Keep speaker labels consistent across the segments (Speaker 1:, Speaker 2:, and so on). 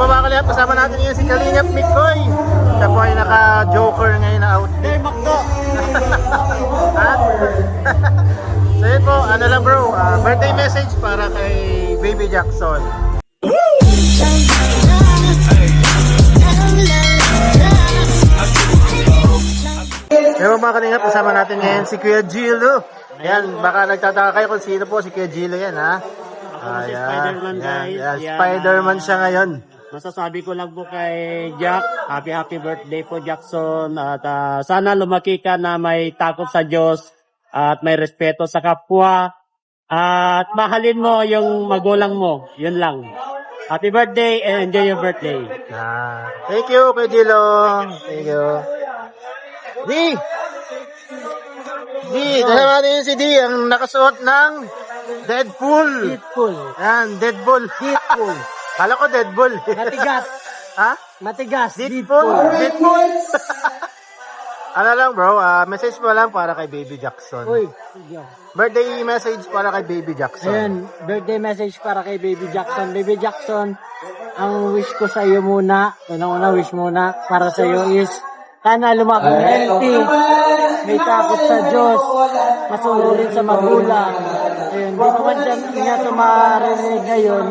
Speaker 1: Pabakalap, kasama natin ngayon si Kalingap Mikoy. Siya po ay naka-joker ngayon na outfit.
Speaker 2: Hey, Makdo!
Speaker 1: Ha? So yun po, ano lang bro, birthday message para kay Baby Jackson. Pero mga Kalingap, kasama natin ngayon si Kuya Gilo. Yan, baka nagtataka kayo kung sino po si Kuya Gilo yan, ha?
Speaker 2: Si Spider-Man, guys.
Speaker 1: Yan,
Speaker 2: Yan.
Speaker 1: Spider-Man siya ngayon.
Speaker 2: Masasabi ko lang po kay Jack, happy birthday po Jackson. At sana lumaki ka na may takot sa Diyos at may respeto sa kapwa. At mahalin mo yung magulang mo. Yun lang. Happy birthday and enjoy your birthday.
Speaker 1: Thank you, Kuya Gilo. Thank you. Kasama natin si D, ang nakasuot ng Deadpool.
Speaker 2: Deadpool.
Speaker 1: Yan, Deadpool.
Speaker 2: Deadpool.
Speaker 1: Kala ko Deadpool.
Speaker 2: Matigas.
Speaker 1: Ha?
Speaker 2: Matigas.
Speaker 1: Deadpool. Deadpool. Ano lang bro, message mo lang para kay Baby Jackson.
Speaker 2: Uy.
Speaker 1: Birthday message para kay Baby Jackson.
Speaker 2: Ayan, birthday message para kay Baby Jackson. Baby Jackson, ang wish ko sa iyo muna, unang-una wish muna para sa iyo is sana lumakang healthy, may takot sa Diyos, masunurin sa magulang. Ayun, di naman dyan niya ito marinig ngayon.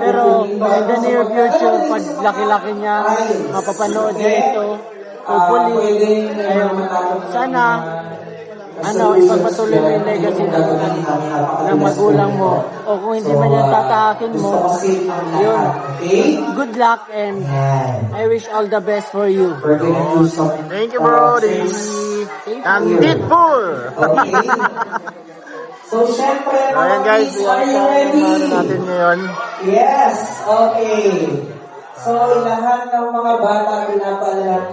Speaker 2: Pero in the near future, pag laki-laki niya, mapapanood niya ito. Hopefully, ayun, sana, ipagpatuloy mo yung legacy ng magulang mo. O kung hindi man yan tatahakin mo, yun, good luck and I wish all the best for you.
Speaker 1: Thank you bro. Ang Deadpool.
Speaker 3: So, syempre,
Speaker 1: Ayan guys, ano natin ngayon.
Speaker 3: yes, okay. So, lahat ng mga bata pinapalat.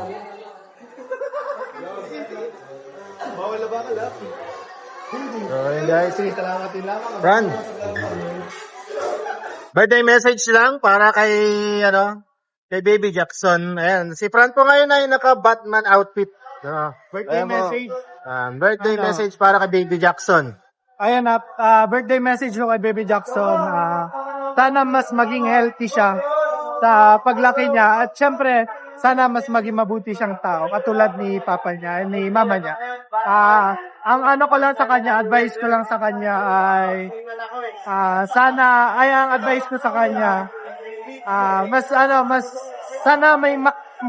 Speaker 1: So ayan guys, Fran. Birthday message lang para kay, kay Baby Jackson. Ayan, si Fran po ngayon ay naka-Batman outfit.
Speaker 4: Birthday
Speaker 1: Ayan po.
Speaker 4: message.
Speaker 1: Birthday message para kay Baby Jackson.
Speaker 4: Ayan na, birthday message ko kay Baby Jackson. Sana mas maging healthy siya sa paglaki niya. At syempre, sana mas maging mabuti siyang tao. Katulad ni papa niya, ni mama niya. Ang ano ko lang sa kanya, advice ko lang sa kanya ay, ang advice ko sa kanya, sana may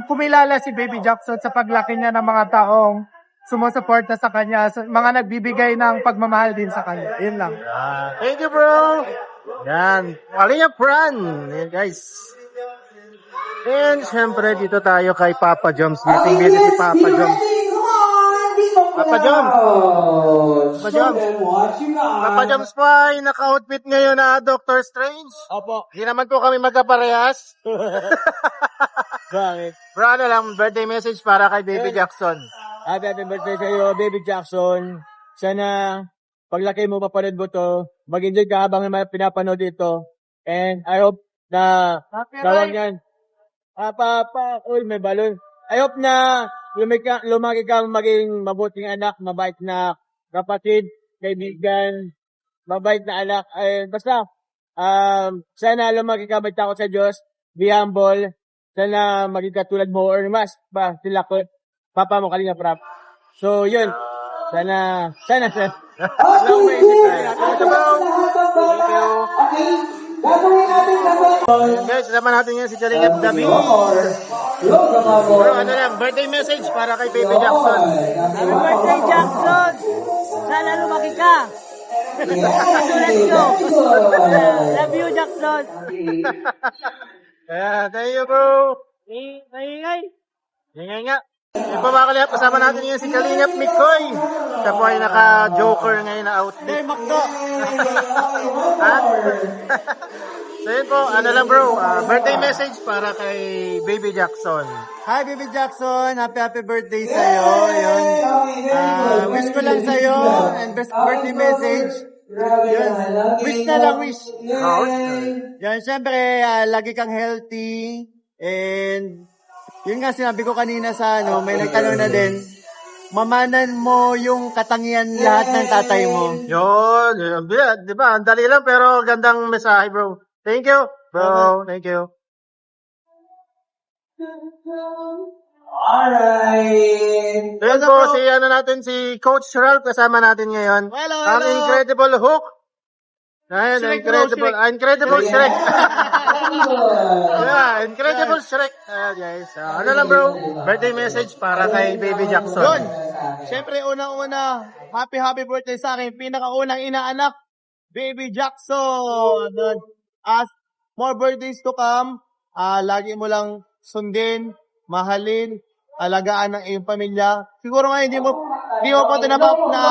Speaker 4: kumilala si Baby Jackson sa paglaki niya ng mga taong sumusuporta sa kanya, mga nagbibigay ng pagmamahal din sa kanya. Yun lang.
Speaker 1: Thank you bro. Yan, Kalingap Fran. Ayan guys. And syempre dito tayo kay Papa Joms. Meeting video si Papa Joms. Papa Joms. Papa Joms. Papa Joms po ay naka-outfit ngayon na Doctor Strange.
Speaker 2: Opo.
Speaker 1: Hindi naman po kami magkaparehas.
Speaker 2: Bakit?
Speaker 1: Bro, ano lang, birthday message para kay Baby Jackson.
Speaker 2: Happy birthday sa iyo, Baby Jackson. Sana paglaki mo, mapanood mo to. Mag-enjoy ka habang pinapanood ito. And I hope na tawag yan. Uy, may balon. I hope na lumaki kang maging mabuting anak, mabait na kapatid, kaibigan, mabait na anak. Basta, sana lumaki ka may takot sa Diyos, be humble, sana maging katulad mo or mas pa sila ko. Papa mo Kalingap Rap. So, yun. Sana.
Speaker 3: Okay, gagawin natin
Speaker 1: Guys, naman natin yan si Kalingap David. Bro, ano lang, birthday message para kay Baby Jackson.
Speaker 2: Happy birthday, Jackson! Sana lumaki ka! Let's go! Love you, Jackson!
Speaker 1: Thank you bro.
Speaker 2: Ingay!
Speaker 1: Ingay nga. Yung Pabakalap, kasama natin ngayon si Kalingap Mikoy. Siya po ay naka-joker ngayon na outfit.
Speaker 2: Hey, Makdo!
Speaker 1: Ha? So yun po, ano lang bro, birthday message para kay Baby Jackson.
Speaker 4: Hi Baby Jackson, happy birthday sa iyo. Yun. Wish ko lang sa iyo and best birthday message. Yun. Wish na lang, wish. Yan, syempre, lagi kang healthy and yun nga sinabi ko kanina sa may nagtanong na din, mamanan mo yung katangian lahat ng tatay mo.
Speaker 1: Yun, di ba? Ang dali lang pero gandang mensahe bro. Thank you, bro. Thank you.
Speaker 3: Alright.
Speaker 1: Ayan po, si ano natin, si Coach Ralph kasama natin ngayon.
Speaker 2: Hello,
Speaker 1: Ang
Speaker 2: hello.
Speaker 1: Incredible Hook. Ayan,
Speaker 2: Shrek
Speaker 1: Incredible,
Speaker 2: bro, Shrek.
Speaker 1: Incredible
Speaker 3: Yeah.
Speaker 1: Shrek.
Speaker 3: Good.
Speaker 1: Yeah, Incredible Shrek. Ayan guys. Ano lang bro, birthday message para kay Baby Jackson.
Speaker 2: Yun. Siyempre, unang-una, happy birthday sa akin. Pinakaunang inaanak, Baby Jackson. Yun. As more birthdays to come, lagi mo lang sundin, mahalin, alagaan ng iyong pamilya. Siguro nga hindi mo pa tinabap na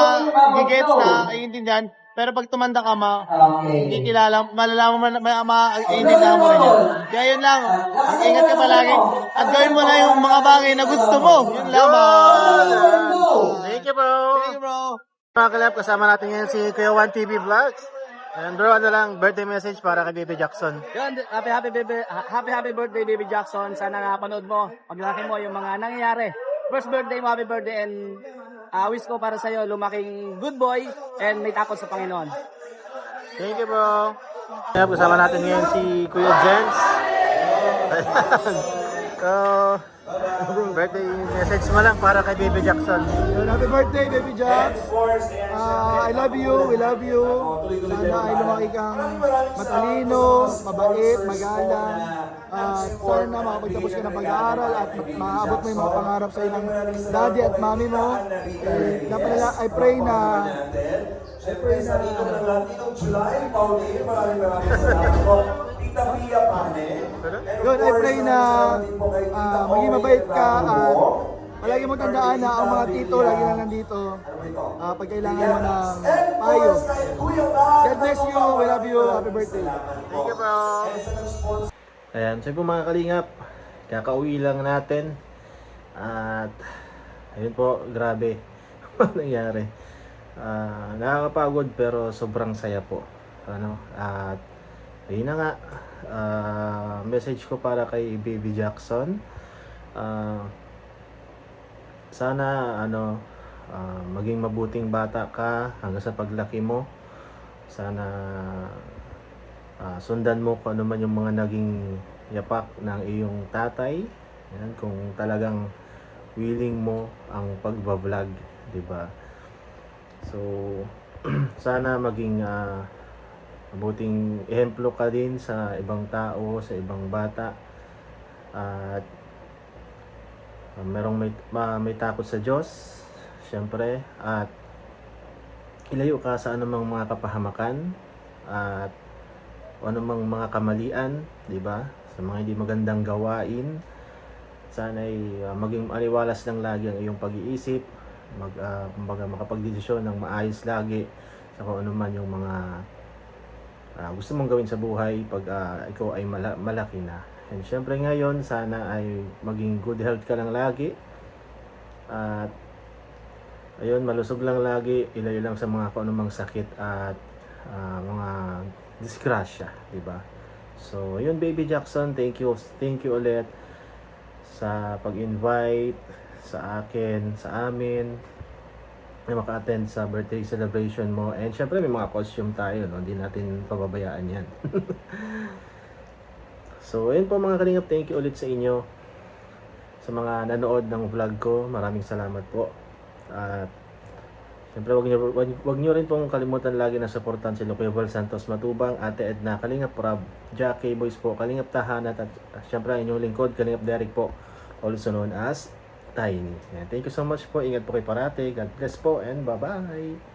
Speaker 2: gigets na iintindihan. Pero pag tumanda ka,
Speaker 3: Okay.
Speaker 2: kikilala, malalaman mo, maiintindihan mo rin yan. Kaya yun lang, ingat ka palagi. At gawin mo na yung mga bagay na gusto mo. Yun lamang.
Speaker 1: Thank you bro.
Speaker 2: Thank you, bro.
Speaker 1: Mga kalap, kasama natin ngayon si Kuya One TV Vlogs. And bro, ano lang, birthday message para kay Baby Jackson.
Speaker 5: Yun, happy birthday Baby Jackson. Sana napanood mo, paglaki mo yung mga nangyayari. First birthday mo, happy birthday, and wish ko para sa'yo lumaking good boy and may takot sa Panginoon.
Speaker 1: Thank you bro. Kalap, kasama natin ngayon si Kuya Jens. So, birthday message mo lang para kay Baby Jackson.
Speaker 6: Happy birthday, Baby Jax. I love you, we love you. Sana ay lumaki kang matalino, mabait, magalang. Sana makapagtapos ka ng pag-aaral at maabot mo yung mga pangarap sa ng daddy at mami mo. I pray na yun, I pray na maging mabait ka at palagi mo tandaan na ang mga tito lagi lang nandito pag kailangan mo ng payo. God bless you, we love you, happy birthday.
Speaker 1: Thank you bro. Ayan, so po mga kalingap, kakauwi lang natin. At ayun po, grabe ano nangyari. Nakakapagod pero sobrang saya po. Ano, at ayun na nga, message ko para kay Baby Jackson. Sana ano, maging mabuting bata ka hanggang sa paglaki mo. Sana sundan mo kung ano man yung mga naging yapak ng iyong tatay. Yan, kung talagang willing mo ang pagbablog, di ba? So sana maging mabuting ehemplo ka din sa ibang tao, sa ibang bata. At merong may takot sa Diyos, syempre, at ilayo ka sa anumang mga kapahamakan at anumang mga kamalian, di ba? Sa mga hindi magandang gawain. Sana ay maging aliwalas lang lagi ang iyong pag-iisip, kumbaga makapagdesisyon ng maayos lagi sa kung ano man yung mga gusto mong gawin sa buhay pag ikaw ay malaki na. And syempre ngayon, sana ay maging good health ka lang lagi. At ayun, malusog lang lagi, ilayo lang sa mga kung anumang sakit at mga disgrasya, di ba? So, ayun Baby Jackson, thank you ulit sa pag-invite sa akin, sa amin, na maka-attend sa birthday celebration mo. And syempre may mga costume tayo, no? Hindi natin pababayaan yan. So ayun po mga kalingap, thank you ulit sa inyo, sa mga nanood ng vlog ko. Maraming salamat po. At syempre wag nyo rin pong kalimutan lagi na supportan si Kuya Val Santos Matubang, Ate Edna, Kalingap Rob, Jack K-Boys po, Kalingap Tahanat, at syempre ang inyong lingkod, Kalingap Derek po, also known as Tiny. Thank you so much po. Ingat po kayo parati. God bless po and bye-bye.